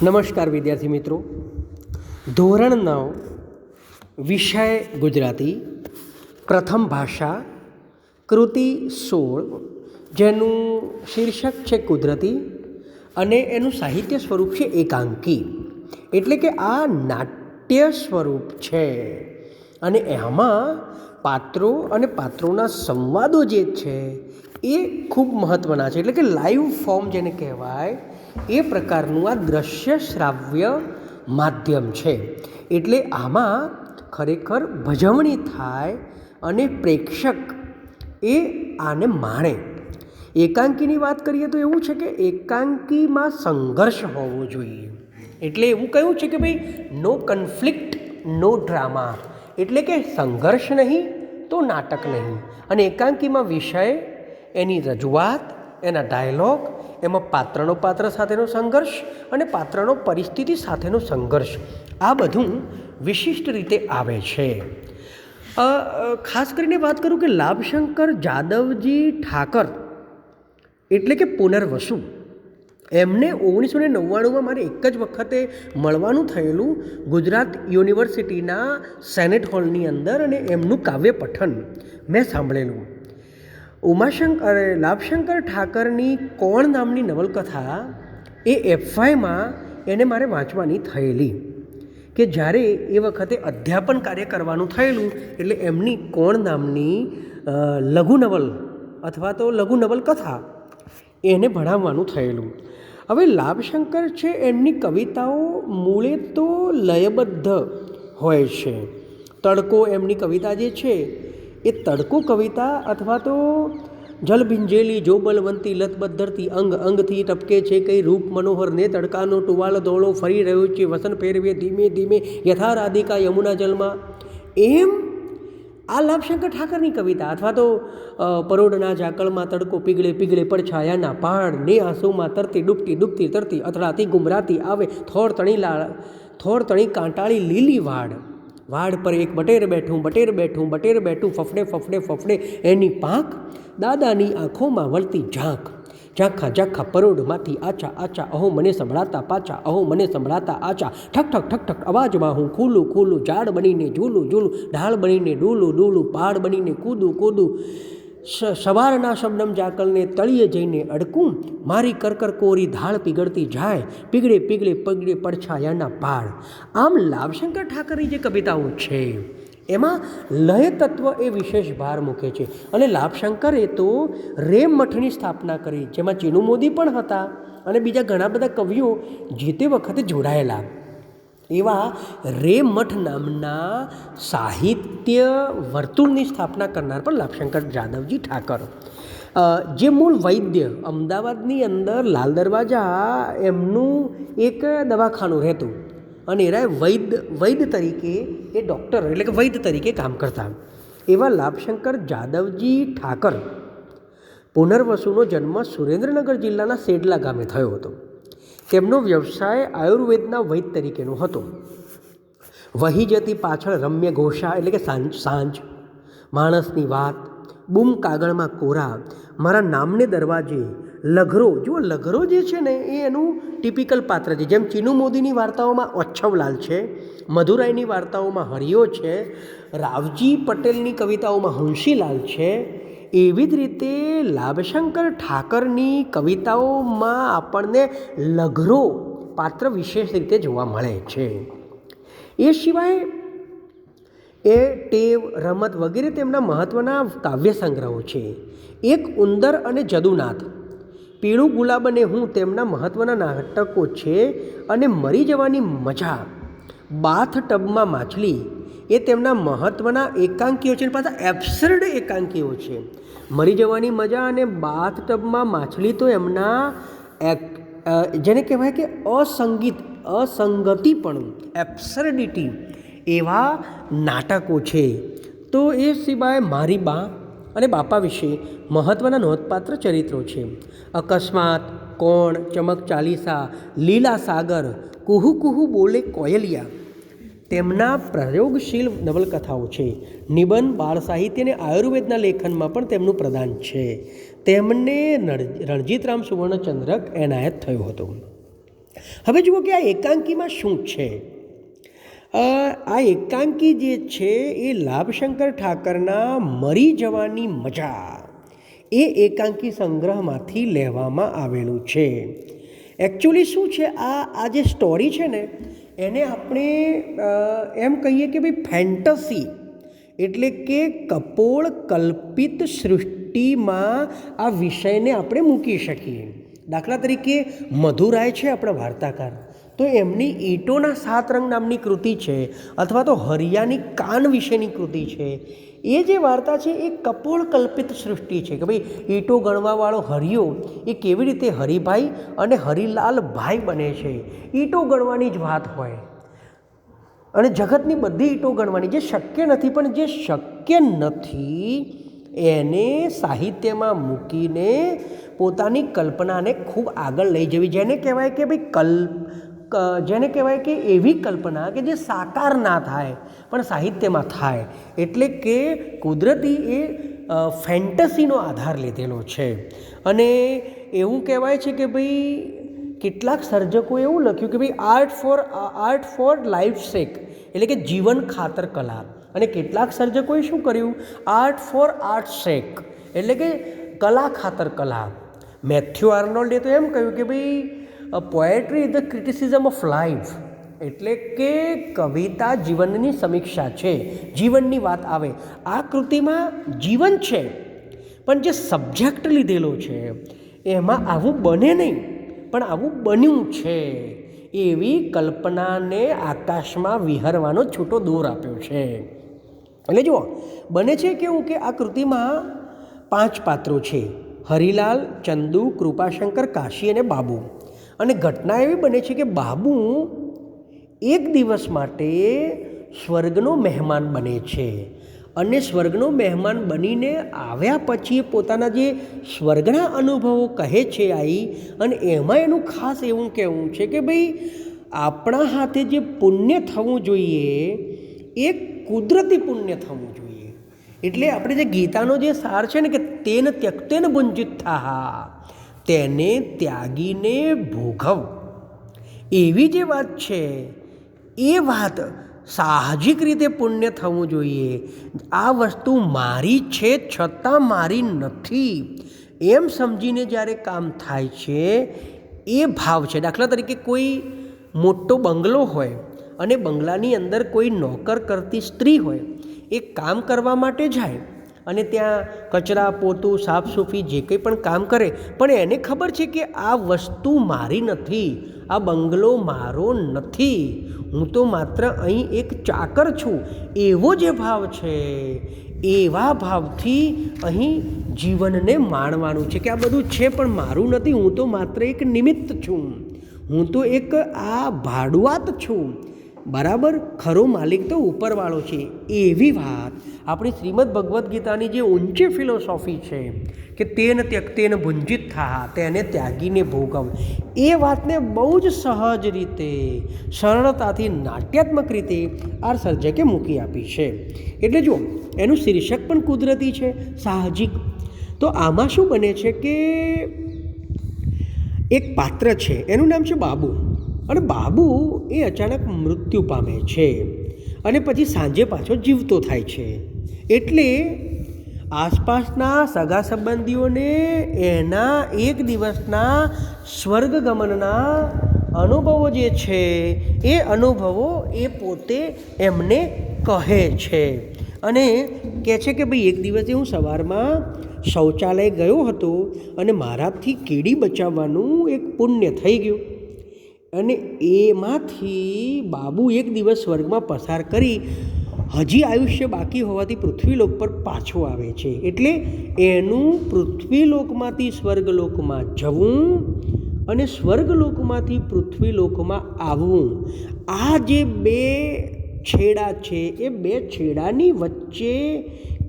નમસ્કાર વિદ્યાર્થી મિત્રો. ધોરણ 9 વિષય ગુજરાતી, પ્રથમ ભાષા, કૃતિ 16, જેનું શીર્ષક છે કુદરતી અને એનું સાહિત્ય સ્વરૂપ છે એકાંકી. એટલે કે આ નાટ્ય સ્વરૂપ છે અને એમાં પાત્રો અને પાત્રોના સંવાદો જે છે એ ખૂબ મહત્ત્વના છે. એટલે કે લાઈવ ફોર્મ જેને કહેવાય એ પ્રકારનું આ દ્રશ્ય શ્રાવ્ય માધ્યમ છે. એટલે આમાં ખરેખર ભજવણી થાય અને પ્રેક્ષક એ આને માણે. એકાંકીની વાત કરીએ તો એવું છે કે એકાંકીમાં સંઘર્ષ હોવો જોઈએ. એટલે એવું કહ્યું છે કે ભાઈ નો કન્ફ્લિક્ટ નો ડ્રામા. એટલે કે સંઘર્ષ નહીં તો નાટક નહીં. અને એકાંકીમાં વિષય, એની રજૂઆત, એના ડાયલોગ, એમાં પાત્રનો પાત્ર સાથેનો સંઘર્ષ અને પાત્રનો પરિસ્થિતિ સાથેનો સંઘર્ષ, આ બધું વિશિષ્ટ રીતે આવે છે. ખાસ કરીને વાત કરું કે લાભશંકર જાદવજી ઠાકર એટલે કે પુનર્વસુ, એમને 1999માં મારે એક જ વખતે મળવાનું થયેલું ગુજરાત યુનિવર્સિટીના સેનેટ હોલની અંદર, અને એમનું કાવ્ય પઠન મેં સાંભળેલું. લાભશંકર ઠાકરની કોણ નામની નવલકથા એ એફવાયમાં એને મારે વાંચવાની થયેલી, કે જ્યારે એ વખતે અધ્યાપન કાર્ય કરવાનું થયેલું એટલે એમની કોણ નામની લઘુ નવલ અથવા તો લઘુ નવલકથા એને ભણાવવાનું થયેલું. હવે લાભશંકર છે, એમની કવિતાઓ મૂળે તો લયબદ્ધ હોય છે. તડકો એમની કવિતા જે છે એ તડકો કવિતા અથવા તો જલ ભીંજેલી જો બલવંતી લતબદ્ધરતી અંગ અંગથી ટપકે છે કઈ રૂપ મનોહર ને તડકાનો ટુવાલ ધોળો ફરી રહ્યો છે વસન ફેરવે ધીમે ધીમે યથા રાધિકા યમુના જલમાં. એમ આ લાભશંકર ઠાકરની કવિતા. અથવા તો પરોઢના ઝાકળમાં તડકો પીગળે પીગળે પડછાયાના પહાડ ને આંસુમાં તરતી ડૂબતી ડૂબતી તરતી અથડાતી ગુમરાતી આવે થોર તણી કાંટાળી લીલી વાડ પર એક બટેર બેઠું ફફડે ફફડે ફફડે એની પાંખ દાદાની આંખોમાં વળતી ઝાંખા પરોઢમાંથી આચા અહો મને સંભળાતા પાછા ઠક ઠક અવાજમાં હું ખુલ્લું ઝાડ બનીને ઝૂલું ઢાળ બનીને ડૂલું પહાડ બનીને કૂદું સવારના શબનમ ઝાકળને તળિયે જઈને અડકું મારી કરકર કોરી ધાળ પીગળતી જાય પીગળે પડછાયાના પાડ. આમ લાભશંકર ઠાકરની જે કવિતાઓ છે એમાં લય તત્વ એ વિશેષ ભાર મૂકે છે. અને લાભશંકરે તો રેમ મઠની સ્થાપના કરી, જેમાં ચીનુ મોદી પણ હતા અને બીજા ઘણા બધા કવિઓ જે તે વખતે જોડાયેલા. એવા રેમ મઠ નામના સાહિત્ય વર્તુળની સ્થાપના કરનાર પણ લાભશંકર જાદવજી ઠાકર, જે મૂળ વૈદ્ય, અમદાવાદની અંદર લાલ દરવાજા એમનું એક દવાખાનું રહેતું અને એરા વૈદ્ય તરીકે એ ડૉક્ટર એટલે કે વૈદ્ય તરીકે કામ કરતા. એવા લાભશંકર જાદવજી ઠાકર પુનર્વસુનો જન્મ સુરેન્દ્રનગર જિલ્લાના સેડલા ગામે થયો હતો. તેમનો વ્યવસાય આયુર્વેદના વૈદ્ય તરીકેનો હતો. વહી જતી પાછળ રમ્ય ઘોષા એટલે કે સાંજ, માણસની વાત, બૂમ કાગળમાં કોરા, મારા નામને દરવાજે, લઘરો. જુઓ લઘરો જે છે ને એ એનું ટિપિકલ પાત્ર છે. જેમ ચીનુ મોદીની વાર્તાઓમાં ઓચ્છવલાલ છે, મધુરાયની વાર્તાઓમાં હરિયો છે, રાવજી પટેલની કવિતાઓમાં હંસીલાલ છે, એવી જ રીતે લાભશંકર ઠાકરની કવિતાઓમાં આપણને લઘરો પાત્ર વિશેષ રીતે જોવા મળે છે. એ સિવાય એ ટેવ, રમત વગેરે તેમના મહત્ત્વના કાવ્ય સંગ્રહો છે. એક ઉંદર અને જદુનાથ, પીળું ગુલાબ અને હું તેમના મહત્ત્વના નાટકો છે. અને મરી જવાની મજા, બાથ ટબમાં માછલી એ તેમના મહત્ત્વના એકાંકીઓ છે. પાછા એબ્સર્ડ એકાંકીઓ છે. મરી જવાની મજા અને બાથ ટબમાં માછલી તો એમના જેને કહેવાય કે અસંગતિપણું, એબ્સર્ડિટી એવા નાટકો છે. તો એ સિવાય મારી બા અને બાપા વિશે મહત્ત્વના નોંધપાત્ર ચરિત્રો છે. અકસ્માત, કોણ, ચમક ચાલીસા, લીલા સાગર, કુહુ કુહુ બોલે કોયલિયા તેમના પ્રયોગશીલ નવલકથાઓ છે. નિબંધ, બાળ સાહિત્ય અને આયુર્વેદના લેખનમાં પણ તેમનું પ્રદાન છે. તેમને રણજીતરામ સુવર્ણચંદ્રક એનાયત થયો હતો. હવે જુઓ કે આ એકાંકીમાં શું છે. આ એકાંકી જે છે એ લાભશંકર ઠાકરના મરી જવાની મજા એ એકાંકી સંગ્રહમાંથી લેવામાં આવેલું છે. એકચ્યુઅલી શું છે, આ જે સ્ટોરી છે ને એને આપણે એમ કહીએ કે ભાઈ ફેન્ટસી એટલે કે કપોળ કલ્પિત સૃષ્ટિમાં આ વિષયને આપણે મૂકી શકીએ. દાખલા તરીકે મધુરાય છે આપણા વાર્તાકાર, તો એમની ઈંટોના 7 રંગ નામની કૃતિ છે, અથવા તો હરિયાની કાન વિશેની કૃતિ છે. એ જે વાર્તા છે એ કપોળ કલ્પિત સૃષ્ટિ છે કે ભાઈ ઈંટો ગણવાવાળો હરિયો એ કેવી રીતે હરિભાઈ અને હરિલાલ ભાઈ બને છે. ઈંટો ગણવાની જ વાત હોય અને જગતની બધી ઈંટો ગણવાની, જે શક્ય નથી. પણ જે શક્ય નથી એને સાહિત્યમાં મૂકીને પોતાની કલ્પનાને ખૂબ આગળ લઈ જવી, જેને કહેવાય કે ભાઈ જેને કહેવાય કે એવી કલ્પના કે જે સાકાર ના થાય પણ સાહિત્યમાં થાય. એટલે કે કુદરતી એ ફેન્ટસીનો આધાર લીધેલો છે. અને એવું કહેવાય છે કે ભાઈ કેટલાક સર્જકોએ એવું લખ્યું કે ભાઈ આર્ટ ફોર લાઈફ સેક, એટલે કે જીવન ખાતર કલા. અને કેટલાક સર્જકોએ શું કર્યું, આર્ટ ફોર આર્ટ સેક, એટલે કે કલા ખાતર કલા. મેથ્યુ આર્નોલ્ડે તો એમ કહ્યું કે ભાઈ poetry is the criticism of life, એટલે કે કવિતા જીવનની સમીક્ષા છે, જીવનની વાત આવે. આ કૃતિમાં જીવન છે પણ જે સબ્જેક્ટ લીધેલો છે એમાં આવું બને નહીં પણ આવું બન્યું છે, એવી કલ્પનાને આકાશમાં વિહરવાનો છૂટો દોર આપ્યો છે. એટલે જુઓ બને છે કેવું કે આ કૃતિમાં 5 પાત્રો છે, હરિલાલ, ચંદુ, કૃપાશંકર, કાશી અને બાબુ. અને ઘટના એવી બને છે કે બાબુ એક દિવસ માટે સ્વર્ગનો મહેમાન બને છે અને સ્વર્ગનો મહેમાન બનીને આવ્યા પછી પોતાના જે સ્વર્ગના અનુભવો કહે છે અને એમાં એનું ખાસ એવું કહેવું છે કે ભાઈ આપણા હાથે જે પુણ્ય થવું જોઈએ એ કુદરતી પુણ્ય થવું જોઈએ. એટલે આપણે જે ગીતાનો જે સાર છે ને કે તેન ત્યક્તેન ભુંજિત્થાઃ, તેને ત્યાગીને ભોગવ, એવી જે વાત છે એ વાત સાહજિક રીતે પુણ્ય થવું જોઈએ. આ વસ્તુ મારી છે છતાં મારી નથી એમ સમજીને જ્યારે કામ થાય છે એ ભાવ છે. દાખલા તરીકે કોઈ મોટો બંગલો હોય અને બંગલાની અંદર કોઈ નોકર કરતી સ્ત્રી હોય, એ કામ કરવા માટે જાય અને ત્યાં કચરા પોતું સાફસૂફી જે કંઈ પણ કામ કરે, પણ એને ખબર છે કે આ વસ્તુ મારી નથી, આ બંગલો મારો નથી, હું તો માત્ર અહીં એક ચાકર છું. એવો જે ભાવ છે એવા ભાવથી અહીં જીવનને માણવાનું છે કે આ બધું છે પણ મારું નથી, હું તો માત્ર એક નિમિત્ત છું, હું તો એક આ ભાડુઆત છું, બરાબર, ખરો માલિક તો ઉપરવાળો છે. એવી વાત આપણી શ્રીમદ ભગવદ્ ગીતાની જે ઊંચી ફિલોસોફી છે કે તેન ત્યક્તેન ભુંજિત્થાઃ, તેને ત્યાગીને ભોગવ, એ વાતને બહુ જ સહજ રીતે સરળતાથી નાટ્યાત્મક રીતે આ સર્જકે મૂકી આપી છે. એટલે જુઓ એનું શીર્ષક પણ કુદરતી છે, સાહજિક. તો આમાં શું બને છે કે એક પાત્ર છે એનું નામ છે બાબુ, અને બાબુ એ અચાનક મૃત્યુ પામે છે અને પછી સાંજે પાછો જીવતો થાય છે. એટલે આસપાસના સગા સંબંધીઓને એના એક દિવસના સ્વર્ગગમનના અનુભવો જે છે એ અનુભવો એ પોતે એમને કહે છે અને કહે છે કે ભાઈ એક દિવસે હું સવારમાં શૌચાલય ગયો હતો અને મારાથી કીડી બચાવવાનું એક પુણ્ય થઈ ગયું અને એમાંથી બાબુ એક દિવસ સ્વર્ગમાં પસાર કરી હજી આયુષ્ય બાકી હોવાથી પૃથ્વીલોક પર પાછો આવે છે. એટલે એનું પૃથ્વીલોકમાંથી સ્વર્ગલોકમાં જવું અને સ્વર્ગલોકમાંથી પૃથ્વીલોકમાં આવવું, આ જે 2 છેડા છે એ 2 છેડાની વચ્ચે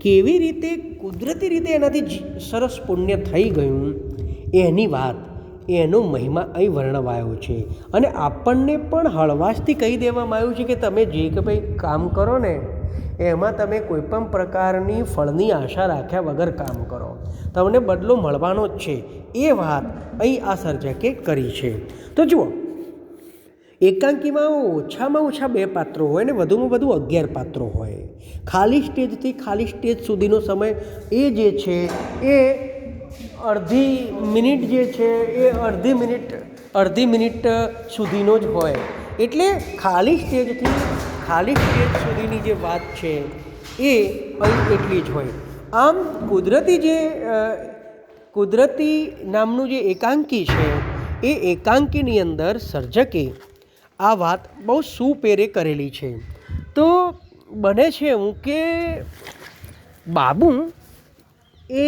કેવી રીતે કુદરતી રીતે એનાથી સરસ પુણ્ય થઈ ગયું એની વાત, એનો મહિમા અહીં વર્ણવાયો છે. અને આપણને પણ હળવાશથી કહી દેવામાં આવ્યું છે કે તમે જે કે ભાઈ કામ કરો ને એમાં તમે કોઈપણ પ્રકારની ફળની આશા રાખ્યા વગર કામ કરો, તમને બદલો મળવાનો જ છે. એ વાત અહીં આ સર્જકે કરી છે. તો જુઓ એકાંકીમાં ઓછામાં ઓછા 2 પાત્રો હોય ને વધુમાં વધુ 11 પાત્રો હોય. ખાલી સ્ટેજથી ખાલી સ્ટેજ સુધીનો સમય એ જે છે એ અડધી મિનિટ જે છે એ અડધી મિનિટ સુધીનો જ હોય. એટલે ખાલી સ્ટેજથી ખાલી સ્ટેજ સુધીની જે વાત છે એ અહીં એટલી જ હોય. આમ કુદરતી નામનું જે એકાંકી છે એ એકાંકીની અંદર સર્જકે આ વાત બહુ સુપેરે કરેલી છે. તો બને છે એવું કે બાબુ એ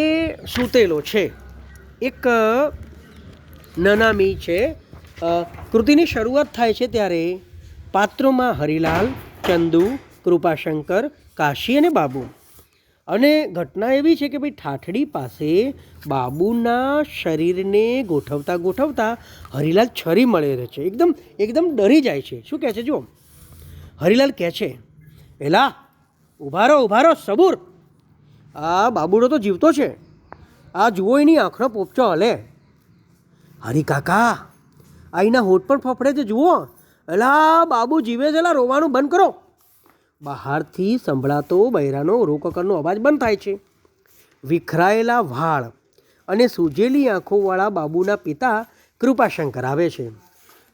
સૂતેલો છે. એક નનામી છે. કૃતિની શરૂઆત થાય છે ત્યારે પાત્રોમાં હરિલાલ, ચંદુ, કૃપાશંકર, કાશી અને બાબુ. અને ઘટના એવી છે કે ભાઈ ઠાઠડી પાસે બાબુના શરીરને ગોઠવતા હરિલાલ છરી મળે રહે છે. એકદમ ડરી જાય છે. શું કહે છે જો, હરિલાલ કહે છે, એલા ઊભા રહો સબૂર, આ બાબુડો તો જીવતો છે, આ જુઓ એની આંખનો પોપચો હલે. હરી કાકા આ એના હોઠ પણ ફફડે છે, જુઓ, એલા બાબુ જીવે છે, એલા રોવાનું બંધ કરો. બહારથી સંભળાતો બૈરાનો રોકકરનો અવાજ બંધ થાય છે. વિખરાયેલા વાળ અને સૂજેલી આંખોવાળા બાબુના પિતા કૃપાશંકર આવે છે.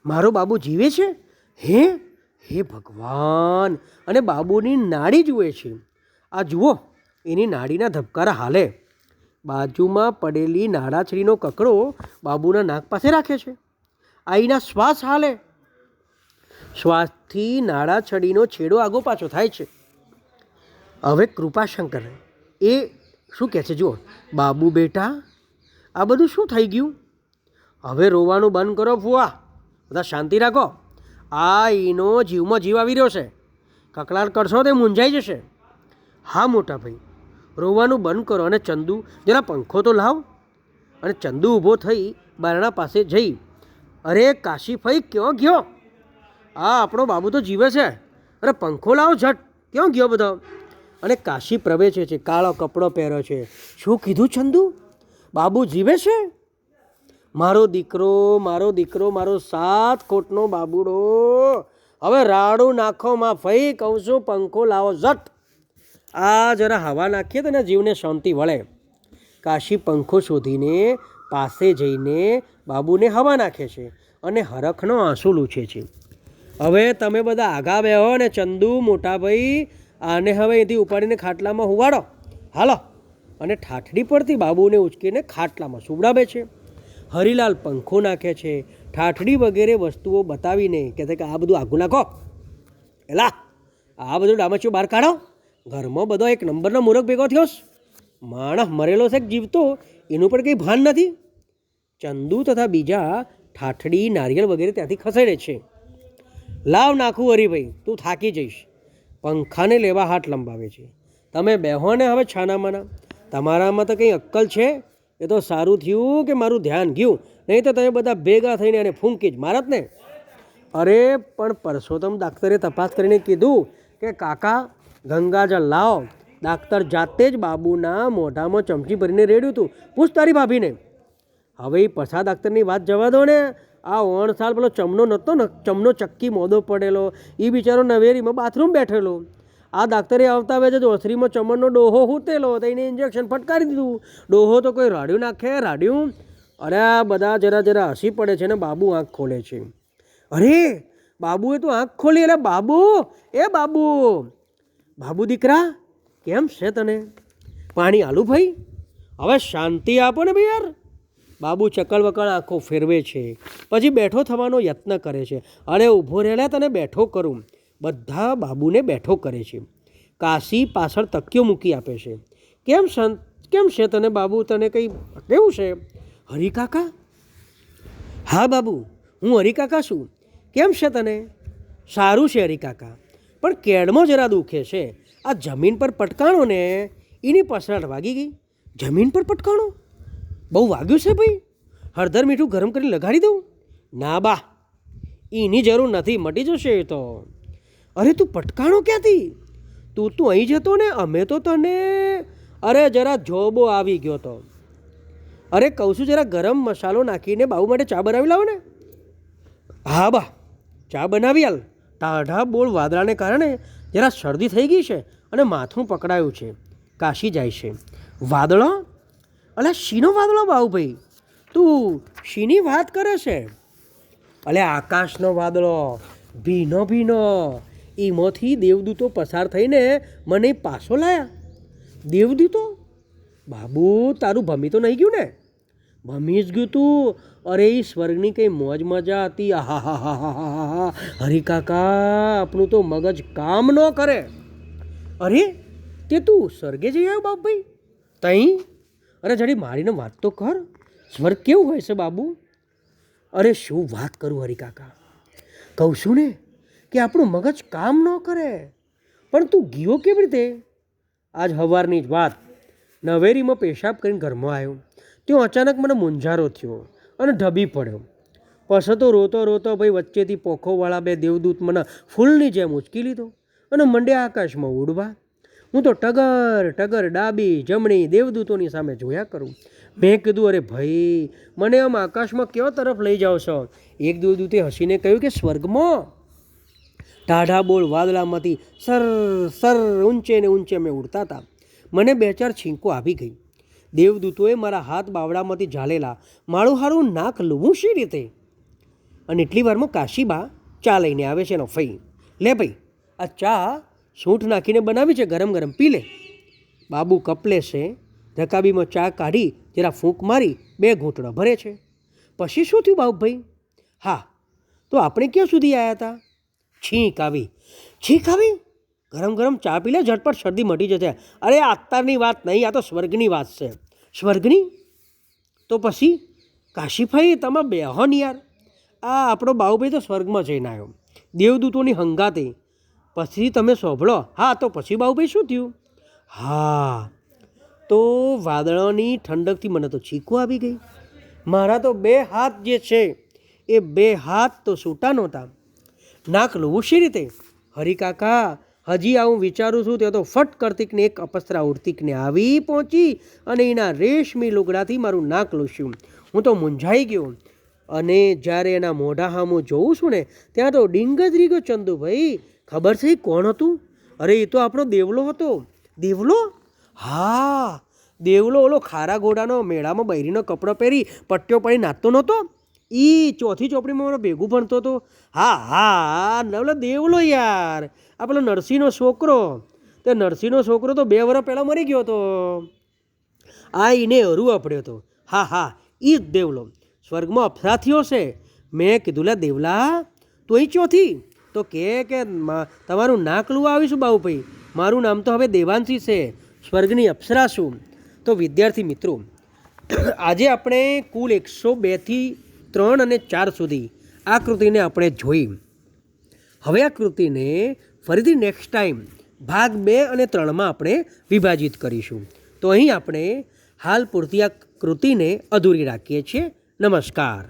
મારો બાબુ જીવે છે? હે ભગવાન! અને બાબુની નાડી જુએ છે. આ જુઓ, એની નાડીના ધબકારા હાલે. બાજુમાં પડેલી નાડાછડીનો કકડો બાબુના નાક પાસે રાખે છે. આઈના શ્વાસ હાલે. શ્વાસથી નાડાછડીનો છેડો આગો પાછો થાય છે. હવે કૃપાશંકર એ શું કહે છે, જુઓ, બાબુ બેટા આ બધું શું થઈ ગયું? હવે રોવાનું બંધ કરો ફુવા, બધા શાંતિ રાખો. આ એનો જીવમાં જીવ આવી રહ્યો છે, કકળાટ કરશો તે મૂંઝાઈ જશે. હા મોટા ભાઈ, રોવાનું બંધ કરો. અને ચંદુ, જરા પંખો તો લાવ. અને ચંદુ ઊભો થઈ બારણા પાસે જઈ, અરે કાશી ભાઈ ક્યાં ગયો? આ આપણો બાબુ તો જીવે છે, અરે પંખો લાવો ઝટ, ક્યાં ગયો બધો? અને કાશી પ્રવેશે છે, કાળો કપડો પહેર્યો છે. શું કીધું ચંદુ? બાબુ જીવે છે? મારો દીકરો, મારો 7 કોટનો બાબુડો. હવે રાડું નાખો માં ફઈ, કહું છું, પંખો લાવો ઝટ. આ જરા હવા નાખીએ તો ને જીવને શાંતિ વળે. કાશી પંખો શોધીને પાસે જઈને બાબુને હવા નાખે છે અને હરખનો આંસુ લૂછે છે. હવે તમે બધા આગા બેહો ને ચંદુ મોટા ભાઈ આને હવે અહીંથી ઉપાડીને ખાટલામાં હુવાડો, હાલો. અને ઠાઠડી પરથી બાબુને ઉચકીને ખાટલામાં સુવડાવે છે. હરિલાલ પંખો નાખે છે, ઠાઠડી વગેરે વસ્તુઓ બતાવીને કહે છે કે આ બધું આગું નાખો, એલા આ બધું ડામચું બહાર કાઢો. ઘરમાં બધો એક નંબરનો મૂરખ ભેગો થયો. માણસ મરેલો છે કે જીવતો એનું પણ કંઈ ભાન નથી. ચંદુ તથા બીજા ઠાઠડી નારિયેળ વગેરે ત્યાંથી ખસેડે છે. લાવ નાખું હરીભાઈ, તું થાકી જઈશ. પંખાને લેવા હાથ લંબાવે છે. તમે બેહો ને હવે છાનામાના, તમારામાં તો કંઈ અક્કલ છે? એ તો સારું થયું કે મારું ધ્યાન ગયું, નહીં તો તમે બધા ભેગા થઈને એને ફૂંકી જ મારત ને. અરે પણ પરસોત્તમ ડાક્ટરે તપાસ કરીને કીધું કે કાકા ગંગાજળ લાવો. ડાક્ટર જાતે જ બાબુના મોઢામાં ચમચી ભરીને રેડ્યું હતું. પૂછ તારી ભાભીને. હવે એ પછા ડાક્ટરની વાત જવા દો ને. આ 9 સાલ પેલો ચમનો ચક્કી મોદો પડેલો, એ બિચારો નવેરીમાં બાથરૂમ બેઠેલો. આ ડાક્ટરે આવતા વેજે જ ઓસરીમાં ચમનનો ડોહો હૂતેલો, તો એને ઇન્જેક્શન ફટકારી દીધું. ડોહો તો કોઈ રાડ્યું નાખે, રાડ્યું. અરે આ બધા જરા હસી પડે છે ને બાબુ આંખ ખોલે છે. અરે બાબુએ તો આંખ ખોલી. અરે બાબુ, એ બાબુ દીકરા કેમ છે તને? પાણી આલુ ભાઈ? હવે શાંતિ આપો ને ભાઈ યાર. બાબુ ચકલ વકલ આંખો ફેરવે છે, પછી બેઠો થવાનો યત્ન કરે છે. અરે ઊભો રહેલા, તને બેઠો કરું. બધા બાબુને બેઠો કરે છે. કાશી પાછળ તકિયો મૂકી આપે છે. કેમ છે તને બાબુ? તને કંઈ કેવું છે? હરિકાકા? હા બાબુ, હું હરિકાકા છું. કેમ છે તને? સારું છે હરિકાકા, પણ કેડમાં જરા દુખે છે. આ જમીન પર પટકાણો ને એની પસરાટ વાગી ગઈ. જમીન પર પટકાણો? બહુ વાગ્યું છે ભાઈ? હળદર મીઠું ગરમ કરી લગાડી દઉં? ના બા, એની જરૂર નથી, મટી જશે એ તો. અરે તું પટકાણો ક્યાંથી? તું અહીં જતો ને, અમે તો તને... અરે જરા જોબો આવી ગયો તો. અરે કહું છું જરા ગરમ મસાલો નાખીને બાબુ માટે ચા બનાવી લાવો ને. હા બા, ચા બનાવી આલ. ટાઢા બોળ વાદળાને કારણે જરા શરદી થઈ ગઈ છે અને માથું પકડાયું છે. કાશી જાય છે. વાદળો? અલે શીનો વાદળો બાહુભાઈ? તું શીની વાત કરે છે? અલે આકાશનો વાદળો, ભીનો ભીનો. એમાંથી દેવદૂતો પસાર થઈને મને પાછો લાયા. દેવદૂતો? બાબુ તારું ભમી તો નહીં ગયું ને? ભમી જ ગયું તું. અરે એ સ્વર્ગની કંઈ મોજ મજા હતી. આહા હા હા હા હા હા. હરિકાકા આપણું તો મગજ કામ ન કરે. અરે તે તું સ્વર્ગે જઈ આવ્યો બાપભાઈ? તઈ? અરે જડી મારીને વાત તો કર. સ્વર્ગ કેવું હોય છે બાબુ? અરે શું વાત કરું હરિકાકા, કહું છું ને કે આપણું મગજ કામ ન કરે. પણ તું ગયો કેવી રીતે? આજ સવારની જ વાત. નવેરીમાં પેશાબ કરીને ઘરમાં આવ્યો. ત્યાં અચાનક મને મૂંઝારો થયો અને ઢબી પડ્યો. પછી તો રોતો રોતો ભાઈ વચ્ચેથી પોખોવાળા બે દેવદૂત મને ફૂલની જેમ ઉચકી લીધો અને મંડ્યા આકાશમાં ઉડવા. હું તો ટગર ટગર ડાબી જમણી દેવદૂતોની સામે જોયા કરું. મેં કીધું અરે ભાઈ મને આમ આકાશમાં કયો તરફ લઈ જાઓ છો? એક દેવદૂતે હસીને કહ્યું કે સ્વર્ગમાં. ટાઢા બોળ વાદળામાંથી સર સર ઊંચે ને ઊંચે અમે ઉડતા હતા. મને 2-4 છીંકો આવી ગઈ. દેવદૂતોએ મારા હાથ બાવડામાંથી ઝાલેલા. મારું હારું નાક લૂવું શી રીતે? અને એટલી વારમાં કાશીબા ચા લઈને આવે છે એનો ફઈ. લે ભાઈ આ ચા સૂંઠ નાખીને બનાવી છે, ગરમ ગરમ પી લે. બાબુ કપલે છે. રકાબીમાં ચા કાઢી જરા ફૂંક મારી 2 ઘૂંટડા ભરે છે. પછી શું થયું બાબુભાઈ? હા તો આપણે ક્યાં સુધી આવ્યા હતા? છીંક આવી. છીંક આવી? ગરમ ગરમ ચા પી લે, ઝટપટ શરદી મટી જશે. અરે અત્યારની વાત નહીં, આ તો સ્વર્ગની વાત છે. સ્વર્ગની? તો પછી કાશીભાઈ તમે બેહો ને યાર. આ આપણો બાહુભાઈ તો સ્વર્ગમાં જઈને આવ્યો દેવદૂતોની હંગાતે. પછી તમે સાંભળો. હા તો પછી બાહુભાઈ શું થયું? હા તો વાદળોની ઠંડકથી મને તો છીંકો આવી ગઈ. મારા તો 2 હાથ જે છે એ 2 હાથ તો છૂટા નહોતા. નાક લૂવું શી રીતે? હરિકાકા હજી હું વિચારું છું ત્યાં તો ફટ કરતીકને એક અપસરા ઉડતીકને આવી પહોંચી અને એના રેશમી લુગડાથી મારું નાક લૂસ્યું. હું તો મૂંઝાઈ ગયો. અને જ્યારે એના મોઢા સામું જોઉં છું ને ત્યાં તો ડીંગ જ રીગો ચંદુભાઈ. ખબર છે કોણ હતું? અરે એ તો આપણો દેવલો હતો. દેવલો? હા દેવલો, ઓલો ખારા ઘોડાનો મેળામાં બૈરીનો કપડો પહેરી પટ્ટીઓ પડી નાચતો નહોતો? એ 4થી ચોપડીમાં મારો ભેગું ભણતો હતો. હા હા નવલો દેવલો યાર. આ પેલો નરસિંહનો છોકરો. તે નરસિંહનો છોકરો તો 2 વર્ષ પહેલાં મરી ગયો હતો. આ એને હરુઆ પડ્યો હતો. હા હા એ જ દેવલો. સ્વર્ગમાં અપ્સરાથીઓ છે. મેં કીધું લે દેવલા તું અહીં ચોથી? તો કે તમારું નાક લૂવા આવીશું બાબુભાઈ. મારું નામ તો હવે દેવાંશી છે, સ્વર્ગની અપ્સરા છું. તો વિદ્યાર્થી મિત્રો આજે આપણે કુલ 102 થી 3 અને 4 સુધી આ કૃતિને આપણે જોઈ. હવે આ કૃતિને ફરીથી નેક્સ્ટ ટાઈમ ભાગ 2 અને 3માં આપણે વિભાજિત કરીશું. તો અહીં આપણે હાલ પૂરતી આ કૃતિને અધૂરી રાખીએ છીએ. નમસ્કાર.